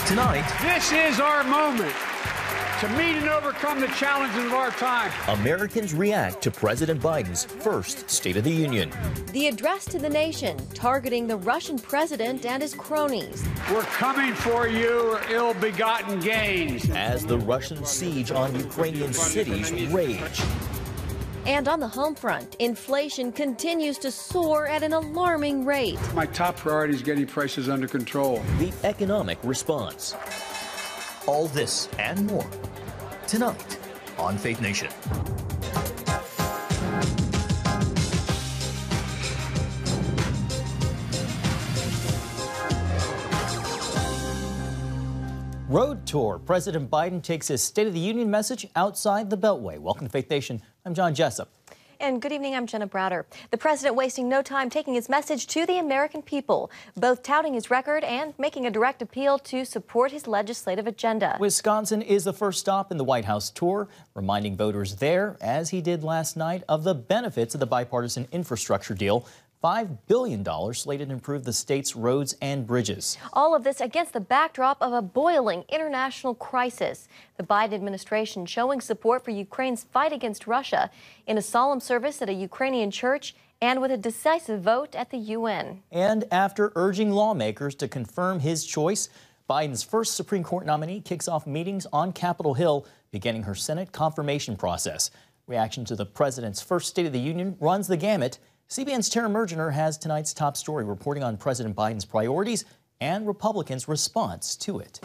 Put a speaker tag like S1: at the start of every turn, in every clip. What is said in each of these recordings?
S1: Tonight,
S2: this is our moment to meet and overcome the challenges of our time.
S1: Americans react to President Biden's first State of the Union.
S3: The address to the nation, targeting the Russian president and his cronies.
S2: We're coming for you, ill-begotten gains.
S1: As the Russian siege on Ukrainian cities rage.
S3: And on the home front, inflation continues to soar at an alarming rate.
S2: My top priority is getting prices under control.
S1: The economic response. All this and more tonight on Faith Nation. Road tour. President Biden takes his State of the Union message outside the Beltway. Welcome to Faith Nation. I'm John Jessup.
S3: And good evening, I'm Jenna Browder. The president wasting no time taking his message to the American people, both touting his record and making a direct appeal to support his legislative agenda. Wisconsin is the first stop in the White House tour, reminding voters there, as he did last night, of the benefits of the bipartisan infrastructure deal. $5 billion slated to improve the state's roads and bridges. All of this against the backdrop of a boiling international crisis. The Biden administration showing support for Ukraine's fight against Russia in a solemn service at a Ukrainian church and with a decisive vote at the UN. And after urging lawmakers to confirm his choice, Biden's first Supreme Court nominee kicks off meetings on Capitol Hill, beginning her Senate confirmation process. Reaction to the president's first State of the Union runs the gamut. CBN's Tara Mergener has tonight's top story, reporting on President Biden's priorities and Republicans' response to it.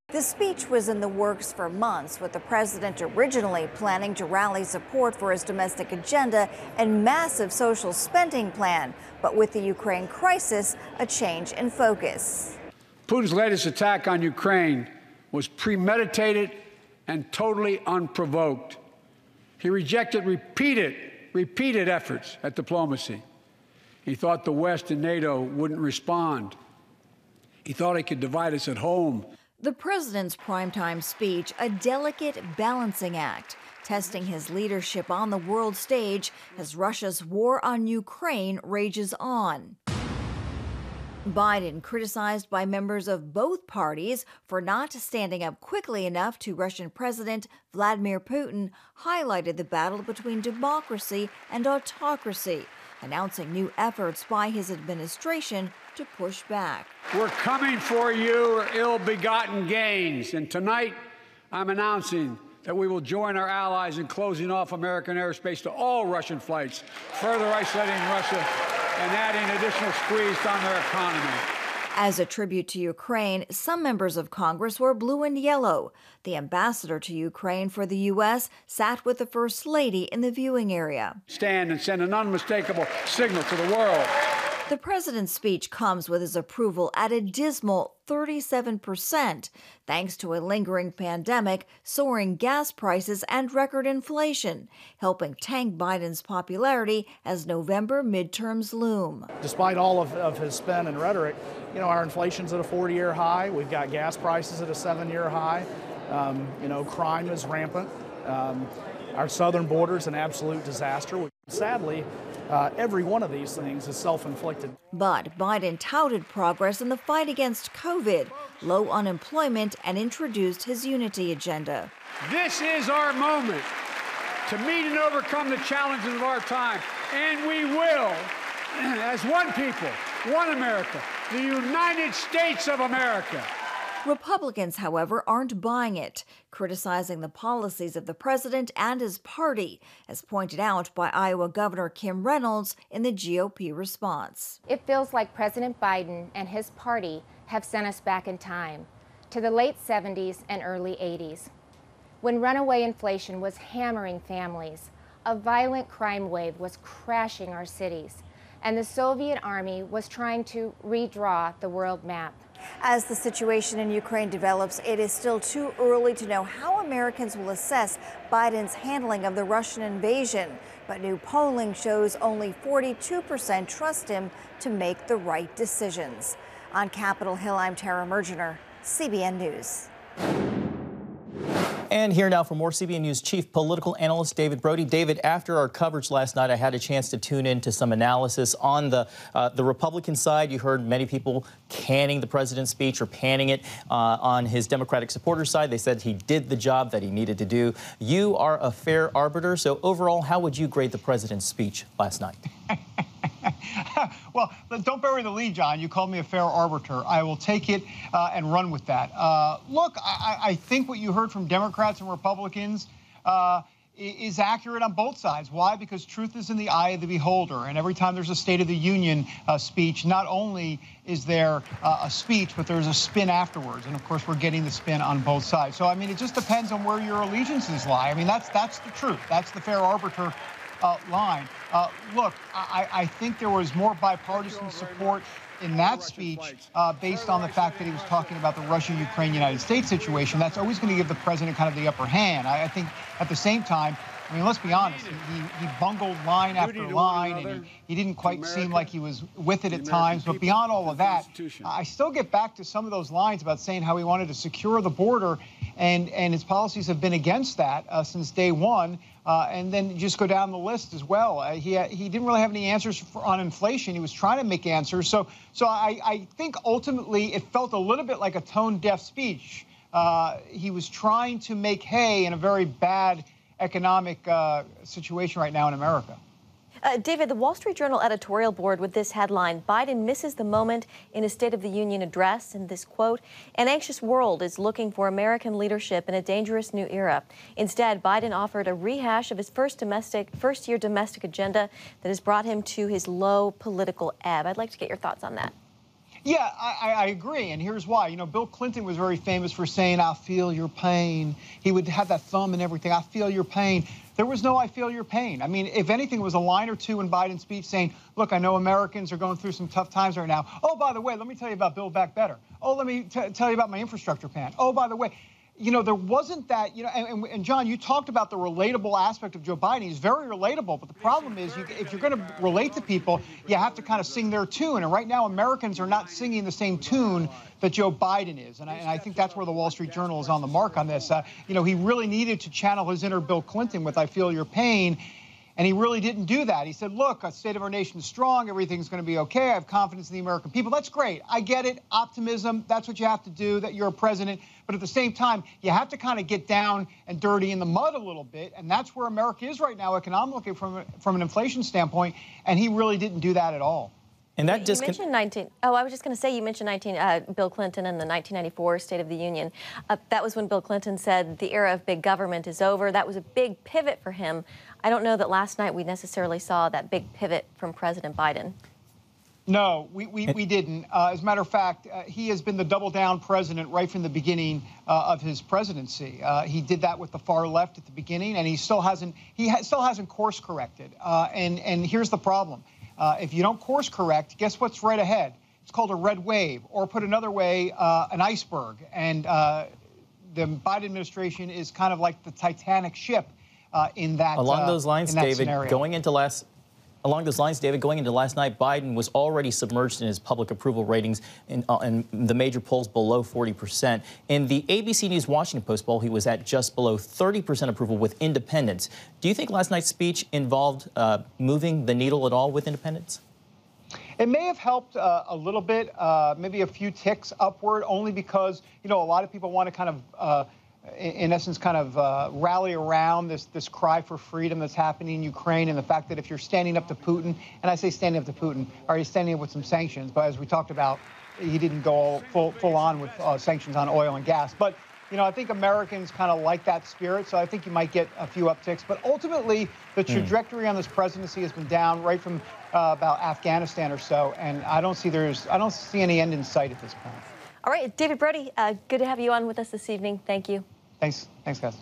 S4: The speech was in the works for months, with the president originally planning to rally support for his domestic agenda and massive social spending plan. But with the Ukraine crisis, a change in focus.
S2: Putin's latest attack on Ukraine was premeditated and totally unprovoked. He rejected repeated efforts at diplomacy. He thought the West and NATO wouldn't respond. He thought he could divide us at home.
S4: The president's primetime speech, a delicate balancing act, testing his leadership on the world stage as Russia's war on Ukraine rages on. Biden, criticized by members of both parties for not standing up quickly enough to Russian President Vladimir Putin, highlighted the battle between democracy and autocracy, announcing new efforts by his administration to push back.
S2: We're coming for you, ill-begotten gains. And tonight, I'm announcing that we will join our allies in closing off American airspace to all Russian flights, further isolating Russia and adding additional squeeze on their economy.
S4: As a tribute to Ukraine, some members of Congress wore blue and yellow. The ambassador to Ukraine for the U.S. sat with the First Lady in the viewing area.
S2: Stand and send an unmistakable signal to the world.
S4: The president's speech comes with his approval at a dismal 37%, thanks to a lingering pandemic, soaring gas prices, and record inflation, helping tank Biden's popularity as November midterms loom.
S5: Despite all of his spin and rhetoric, our inflation's at a 40-year high. We've got gas prices at a 7-year high. Crime is rampant. Our southern border is an absolute disaster. Sadly, every one of these things is self-inflicted.
S4: But Biden touted progress in the fight against COVID, low unemployment, and introduced his unity agenda.
S2: This is our moment to meet and overcome the challenges of our time. And we will, as one people, one America, the United States of America.
S4: Republicans, however, aren't buying it, criticizing the policies of the president and his party, as pointed out by Iowa Governor Kim Reynolds in the GOP response.
S6: It feels like President Biden and his party have sent us back in time to the late 70s and early 80s, when runaway inflation was hammering families, a violent crime wave was crashing our cities, and the Soviet army was trying to redraw the world map.
S4: As the situation in Ukraine develops, it is still too early to know how Americans will assess Biden's handling of the Russian invasion. But new polling shows only 42% trust him to make the right decisions. On Capitol Hill, I'm Tara Mergener, CBN News.
S1: And here now for more, CBN News Chief Political Analyst David Brody. David, after our coverage last night, I had a chance to tune in to some analysis on the Republican side. You heard many people canning the president's speech or panning it. On his Democratic supporters side, they said he did the job that he needed to do. You are a fair arbiter, so overall, how would you grade the president's speech last night?
S7: Well, don't bury the lead, John. You called me a fair arbiter. I will take it and run with that. Look, I think what you heard from Democrats and Republicans is accurate on both sides. Why? Because truth is in the eye of the beholder. And every time there's a State of the Union speech, not only is there a speech, but there's a spin afterwards. And, of course, we're getting the spin on both sides. So, I mean, it just depends on where your allegiances lie. I mean, that's the truth. That's the fair arbiter line. Look, I think there was more bipartisan support in that speech based on the fact that he was talking about the Russia, Ukraine, United States situation. That's always going to give the president kind of the upper hand. I think at the same time, I mean, let's be honest, he bungled line after line, and he didn't quite seem like he was with it at times. But beyond all of that, I still get back to some of those lines about saying how he wanted to secure the border, and his policies have been against that since day one. And then just go down the list as well. He didn't really have any answers on inflation. He was trying to make answers. So I think ultimately it felt a little bit like a tone-deaf speech. He was trying to make hay in a very bad economic situation right now in America.
S3: David, the Wall Street Journal editorial board with this headline: Biden misses the moment in his State of the Union address. And this quote: an anxious world is looking for American leadership in a dangerous new era. Instead, Biden offered a rehash of his first-year domestic agenda that has brought him to his low political ebb. I'd like to get your thoughts on that.
S7: Yeah, I agree, and here's why. You know, Bill Clinton was very famous for saying, "I feel your pain." He would have that thumb and everything, "I feel your pain." There was no "I feel your pain." I mean, if anything, it was a line or two in Biden's speech saying, look, I know Americans are going through some tough times right now. Oh, by the way, let me tell you about Build Back Better. Oh, let me tell you about my infrastructure plan. Oh, by the way. You know, there wasn't that, you know, and John, you talked about the relatable aspect of Joe Biden. He's very relatable, but the problem is if you're going to relate to people, you have to kind of sing their tune. And right now, Americans are not singing the same tune that Joe Biden is. And I think that's where the Wall Street Journal is on the mark on this. You know, he really needed to channel his inner Bill Clinton with "I feel your pain." And he really didn't do that. He said, look, the state of our nation is strong. Everything's going to be okay. I have confidence in the American people. That's great. I get it. Optimism. That's what you have to do, that you're a president. But at the same time, you have to kind of get down and dirty in the mud a little bit. And that's where America is right now economically from an inflation standpoint. And he really didn't do that at all.
S3: And that you mentioned I was just going to say, you mentioned Bill Clinton and the 1994 State of the Union. That was when Bill Clinton said the era of big government is over. That was a big pivot for him. I don't know that last night we necessarily saw that big pivot from President Biden.
S7: No, we didn't. As a matter of fact, he has been the double-down president right from the beginning of his presidency. He did that with the far left at the beginning, and he still hasn't course-corrected. And here's the problem. If you don't course correct, guess what's right ahead? It's called a red wave, or put another way, an iceberg. And the Biden administration is kind of like the Titanic ship in that
S1: Along those lines, David,
S7: scenario.
S1: going into last night, Biden was already submerged in his public approval ratings in the major polls below 40%. In the ABC News Washington Post poll, he was at just below 30% approval with independents. Do you think last night's speech involved moving the needle at all with independents?
S7: It may have helped a little bit, maybe a few ticks upward, only because, you know, a lot of people want to kind of in essence, kind of rally around this cry for freedom that's happening in Ukraine, and the fact that if you're standing up to Putin, and I say standing up to Putin, are you standing up with some sanctions? But as we talked about, he didn't go full on with sanctions on oil and gas. But, you know, I think Americans kind of like that spirit, so I think you might get a few upticks. But ultimately, the trajectory on this presidency has been down right from about Afghanistan or so, and I don't see any end in sight at this point.
S3: All right, David Brody, good to have you on with us this evening. Thank you.
S7: Thanks, guys.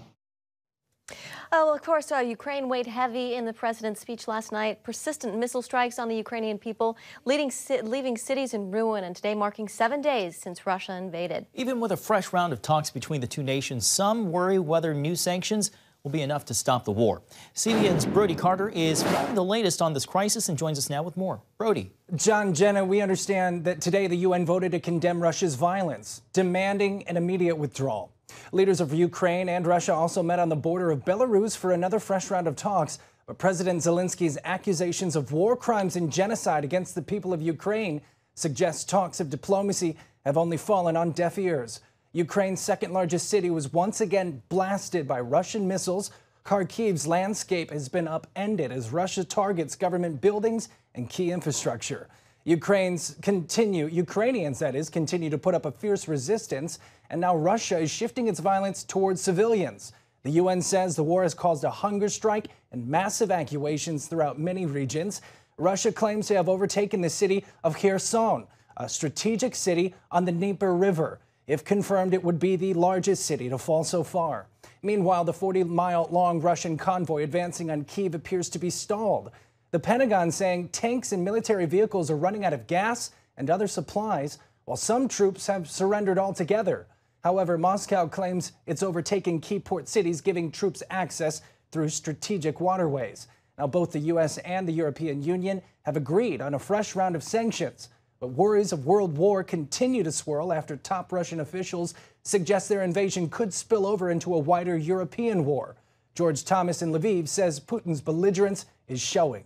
S3: Oh, well, of course, Ukraine weighed heavy in the president's speech last night. Persistent missile strikes on the Ukrainian people, leaving cities in ruin, and today marking 7 days since Russia invaded. Even with a fresh round of talks between the two nations, some worry whether new sanctions will be enough to stop the war. CBN's Brody Carter is following the latest on this crisis and joins us now with more. Brody.
S8: John, Jenna, we understand that today the UN voted to condemn Russia's violence, demanding an immediate withdrawal. Leaders of Ukraine and Russia also met on the border of Belarus for another fresh round of talks. But President Zelensky's accusations of war crimes and genocide against the people of Ukraine suggest talks of diplomacy have only fallen on deaf ears. Ukraine's second largest city was once again blasted by Russian missiles. Kharkiv's landscape has been upended as Russia targets government buildings and key infrastructure. Ukrainians, that is, continue to put up a fierce resistance, and now Russia is shifting its violence towards civilians. The UN says the war has caused a hunger strike and mass evacuations throughout many regions. Russia claims to have overtaken the city of Kherson, a strategic city on the Dnieper River. If confirmed, it would be the largest city to fall so far. Meanwhile, the 40-mile-long Russian convoy advancing on Kyiv appears to be stalled. The Pentagon saying tanks and military vehicles are running out of gas and other supplies, while some troops have surrendered altogether. However, Moscow claims it's overtaking key port cities, giving troops access through strategic waterways. Now, both the U.S. and the European Union have agreed on a fresh round of sanctions. But worries of world war continue to swirl after top Russian officials suggest their invasion could spill over into a wider European war. George Thomas in Lviv says Putin's belligerence is showing.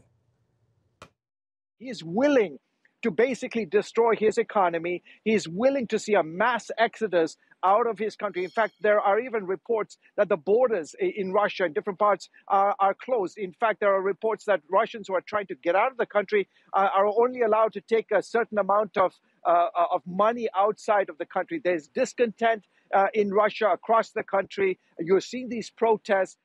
S9: He is willing to basically destroy his economy. He is willing to see a mass exodus out of his country. In fact, there are even reports that the borders in Russia in different parts are closed. In fact, there are reports that Russians who are trying to get out of the country are only allowed to take a certain amount of money outside of the country. There's discontent in Russia across the country. You're seeing these protests.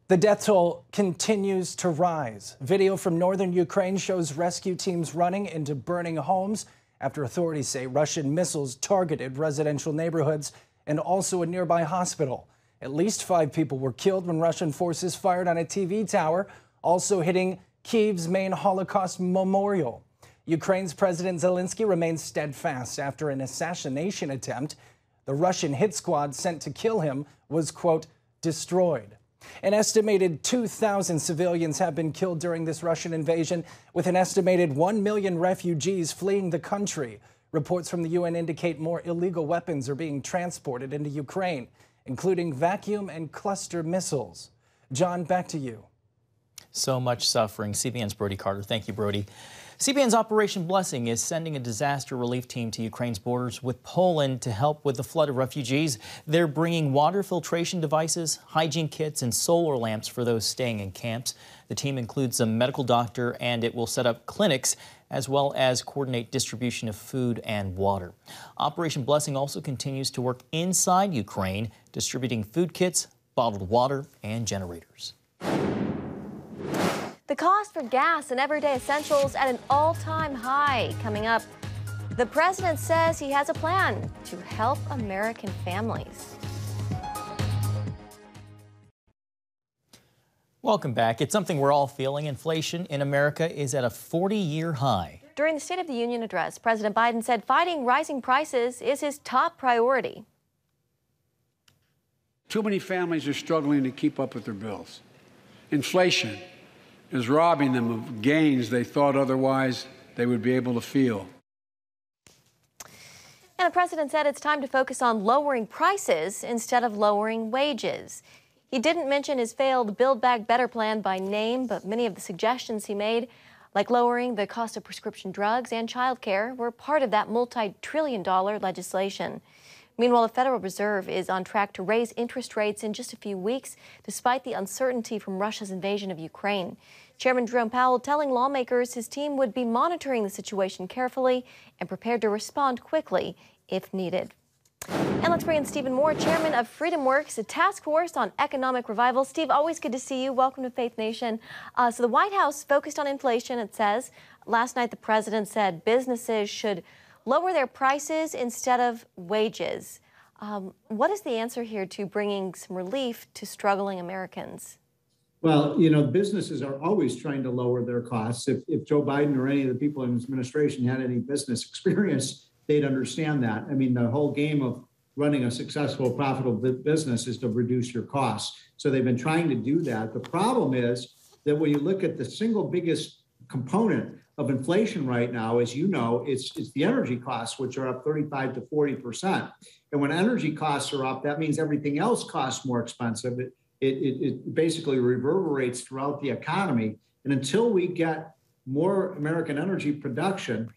S8: The death toll continues to rise. Video from northern Ukraine shows rescue teams running into burning homes after authorities say Russian missiles targeted residential neighborhoods and also a nearby hospital. At least 5 people were killed when Russian forces fired on a TV tower, also hitting Kyiv's main Holocaust memorial. Ukraine's President Zelensky remains steadfast after an assassination attempt. The Russian hit squad sent to kill him was, quote, destroyed. An estimated 2,000 civilians have been killed during this Russian invasion, with an estimated 1 million refugees fleeing the country. Reports from the UN indicate more illegal weapons are being transported into Ukraine, including vacuum and cluster missiles. John, back to you.
S1: So much suffering. CBN's Brody Carter. Thank you, Brody. CBN's Operation Blessing is sending a disaster relief team to Ukraine's borders with Poland to help with the flood of refugees. They're bringing water filtration devices, hygiene kits, and solar lamps for those staying in camps. The team includes a medical doctor, and it will set up clinics as well as coordinate distribution of food and water. Operation Blessing also continues to work inside Ukraine, distributing food kits, bottled water, and generators.
S3: The cost for gas and everyday essentials at an all-time high. Coming up, the president says he has a plan to help American families.
S1: Welcome back. It's something we're all feeling. Inflation in America is at a 40-year high.
S3: During the State of the Union address, President Biden said fighting rising prices is his top priority.
S2: Too many families are struggling to keep up with their bills. Inflation is robbing them of gains they thought otherwise they would be able to feel.
S3: And the president said it's time to focus on lowering prices instead of lowering wages. He didn't mention his failed Build Back Better plan by name, but many of the suggestions he made, like lowering the cost of prescription drugs and childcare, were part of that multi-trillion-dollar legislation. Meanwhile, the Federal Reserve is on track to raise interest rates in just a few weeks, despite the uncertainty from Russia's invasion of Ukraine. Chairman Jerome Powell telling lawmakers his team would be monitoring the situation carefully and prepared to respond quickly if needed. And let's bring in Stephen Moore, chairman of FreedomWorks, a task force on economic revival. Steve, always good to see you. Welcome to Faith Nation. So the White House focused on inflation, it says. Last night, the president said businesses should lower their prices instead of wages. What is the answer here to bringing some relief to struggling Americans?
S10: Well, you know, businesses are always trying to lower their costs. If Joe Biden or any of the people in his administration had any business experience, they'd understand that. I mean, the whole game of running a successful, profitable business is to reduce your costs. So they've been trying to do that. The problem is that when you look at the single biggest component of inflation right now, as you know, it's the energy costs, which are up 35 to 40%. And when energy costs are up, that means everything else costs more expensive. It basically reverberates throughout the economy. And until we get more American energy production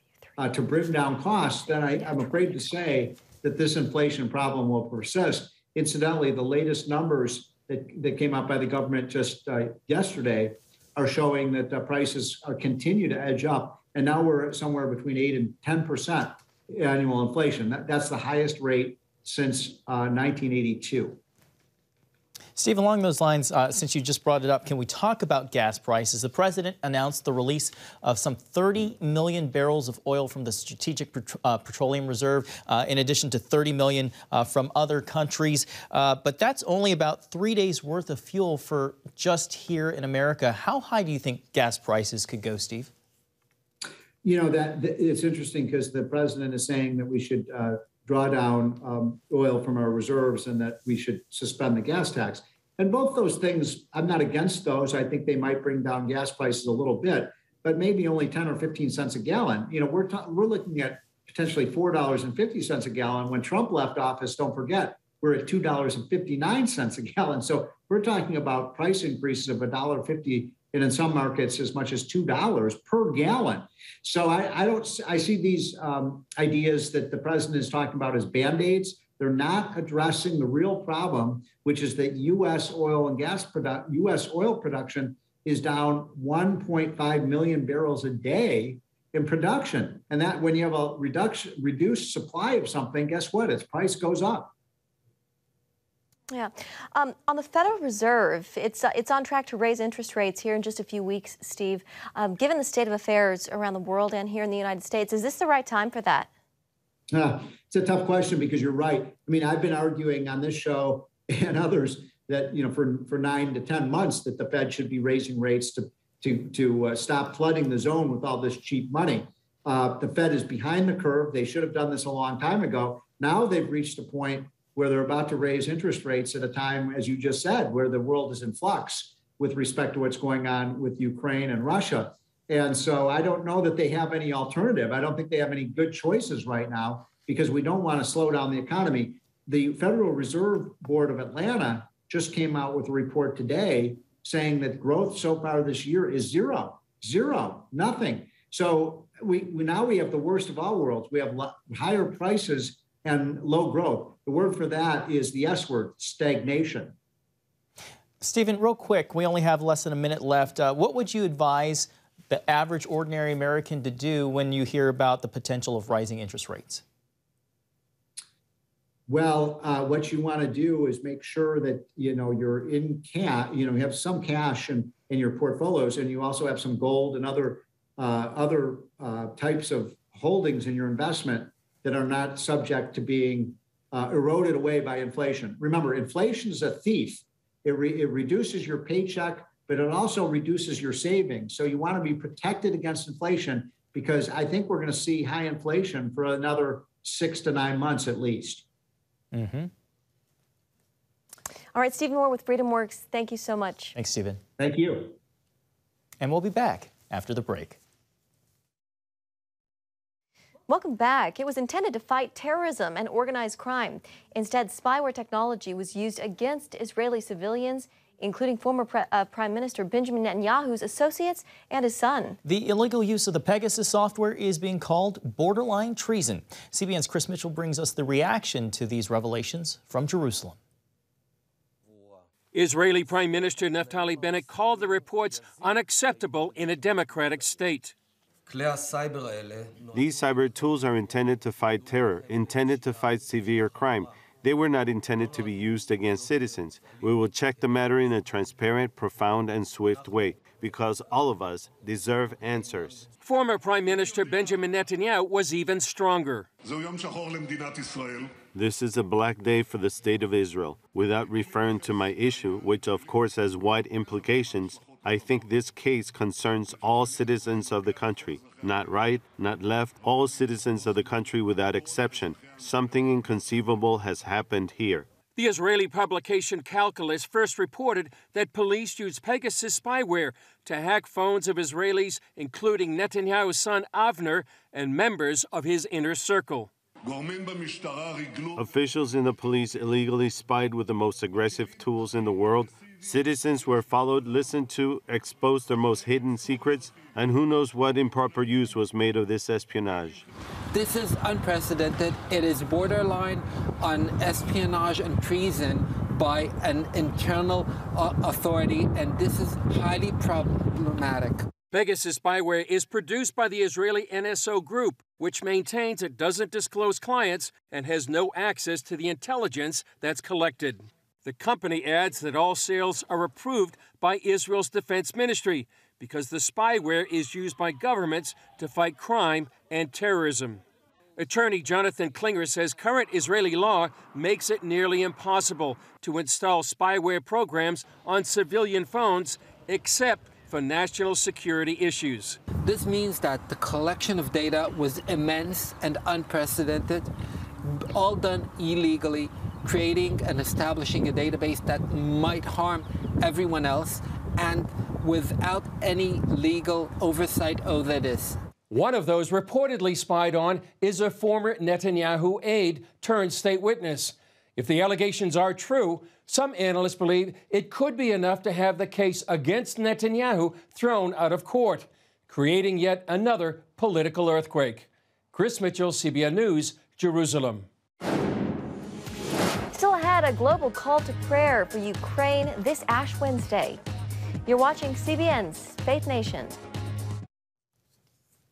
S10: to bring down costs, then I'm afraid to say that this inflation problem will persist. Incidentally, the latest numbers that came out by the government just yesterday are showing that the prices continue to edge up. And now we're at somewhere between 8 and 10% annual inflation. That's the highest rate since 1982.
S1: Steve, along those lines, since you just brought it up, can we talk about gas prices? The president announced the release of some 30 million barrels of oil from the Strategic Petroleum Reserve, in addition to 30 million from other countries. But that's only about 3 days worth of fuel for just here in America. How high do you think gas prices could go, Steve?
S10: You know, it's interesting because the president is saying that we should draw down oil from our reserves and that we should suspend the gas tax. And both those things, I'm not against those. I think they might bring down gas prices a little bit, but maybe only 10 or 15 cents a gallon. You know, we're looking at potentially $4.50 a gallon. When Trump left office, don't forget, we're at $2.59 a gallon. So we're talking about price increases of $1.50 and in some markets as much as $2 per gallon. So I see these ideas that the president is talking about as Band-Aids. They're not addressing the real problem, which is that U.S. oil and gas U.S. oil production is down 1.5 million barrels a day in production. And that when you have a reduced supply of something, guess what? Its price goes up.
S3: Yeah. On the Federal Reserve, it's on track to raise interest rates here in just a few weeks, Steve. Given the state of affairs around the world and here in the United States, is this the right time for that?
S10: It's a tough question because you're right. I mean, I've been arguing on this show and others that, you know, for 9 to 10 months that the Fed should be raising rates to stop flooding the zone with all this cheap money. The Fed is behind the curve. They should have done this a long time ago. Now they've reached a point where they're about to raise interest rates at a time, as you just said, where the world is in flux with respect to what's going on with Ukraine and Russia. And so I don't know that they have any alternative. I don't think they have any good choices right now because we don't want to slow down the economy. The Federal Reserve Board of Atlanta just came out with a report today saying that growth so far this year is zero, nothing. So now we have the worst of all worlds. We have higher prices and low growth. The word for that is the S word, stagnation.
S1: Stephen, real quick, we only have less than a minute left. What would you advise the average ordinary American to do when you hear about the potential of rising interest rates?
S10: Well, what you want to do is make sure that, you know, you're in cash, you know, you have some cash in your portfolios, and you also have some gold and other types of holdings in your investment that are not subject to being eroded away by inflation. Remember, inflation is a thief. It reduces your paycheck, but it also reduces your savings. So you want to be protected against inflation because I think we're going to see high inflation for another 6 to 9 months at least.
S3: Mm-hmm. All right, Stephen Moore with FreedomWorks. Thank you so much.
S1: Thanks, Stephen.
S10: Thank you.
S1: And we'll be back after the break.
S3: Welcome back. It was intended to fight terrorism and organized crime. Instead, spyware technology was used against Israeli civilians, including former Prime Minister Benjamin Netanyahu's associates and his son.
S1: The illegal use of the Pegasus software is being called borderline treason. CBN's Chris Mitchell brings us the reaction to these revelations from Jerusalem.
S11: Israeli Prime Minister Naftali Bennett called the reports unacceptable in a democratic state.
S12: These cyber tools are intended to fight terror, intended to fight severe crime. They were not intended to be used against citizens. We will check the matter in a transparent, profound, and swift way, because all of us deserve answers.
S11: Former Prime Minister Benjamin Netanyahu was even stronger.
S12: This is a black day for the state of Israel. Without referring to my issue, which of course has wide implications, I think this case concerns all citizens of the country. Not right, not left, all citizens of the country without exception. Something inconceivable has happened here.
S11: The Israeli publication Calculus first reported that police used Pegasus Spyware to hack phones of Israelis, including Netanyahu's son Avner and members of his inner circle.
S12: Officials in the police illegally spied with the most aggressive tools in the world. Citizens were followed, listened to, exposed their most hidden secrets, and who knows what improper use was made of this espionage.
S13: This is unprecedented. It is borderline on espionage and treason by an internal authority, and this is highly problematic.
S11: Pegasus Spyware is produced by the Israeli NSO Group, which maintains it doesn't disclose clients and has no access to the intelligence that's collected. The company adds that all sales are approved by Israel's Defense Ministry because the spyware is used by governments to fight crime and terrorism. Attorney Jonathan Klinger says current Israeli law makes it nearly impossible to install spyware programs on civilian phones except for national security issues.
S13: This means that the collection of data was immense and unprecedented, all done illegally, creating and establishing a database that might harm everyone else and without any legal oversight over this.
S11: One of those reportedly spied on is a former Netanyahu aide turned state witness. If the allegations are true, some analysts believe it could be enough to have the case against Netanyahu thrown out of court, creating yet another political earthquake. Chris Mitchell, CBN News, Jerusalem.
S3: Still ahead, a global call to prayer for Ukraine this Ash Wednesday. You're watching CBN's Faith Nation.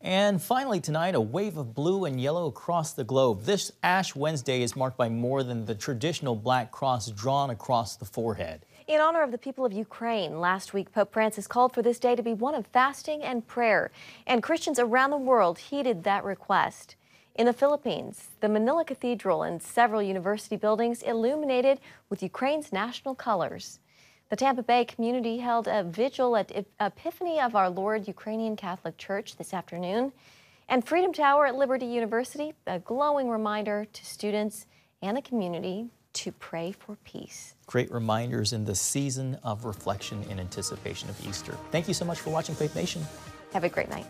S1: And finally tonight, a wave of blue and yellow across the globe. This Ash Wednesday is marked by more than the traditional black cross drawn across the forehead.
S3: In honor of the people of Ukraine, last week Pope Francis called for this day to be one of fasting and prayer, and Christians around the world heeded that request. In the Philippines, the Manila Cathedral and several university buildings illuminated with Ukraine's national colors. The Tampa Bay community held a vigil at Epiphany of Our Lord Ukrainian Catholic Church this afternoon. And Freedom Tower at Liberty University, a glowing reminder to students and the community to pray for peace.
S1: Great reminders in the season of reflection in anticipation of Easter. Thank you so much for watching Faith Nation.
S3: Have a great night.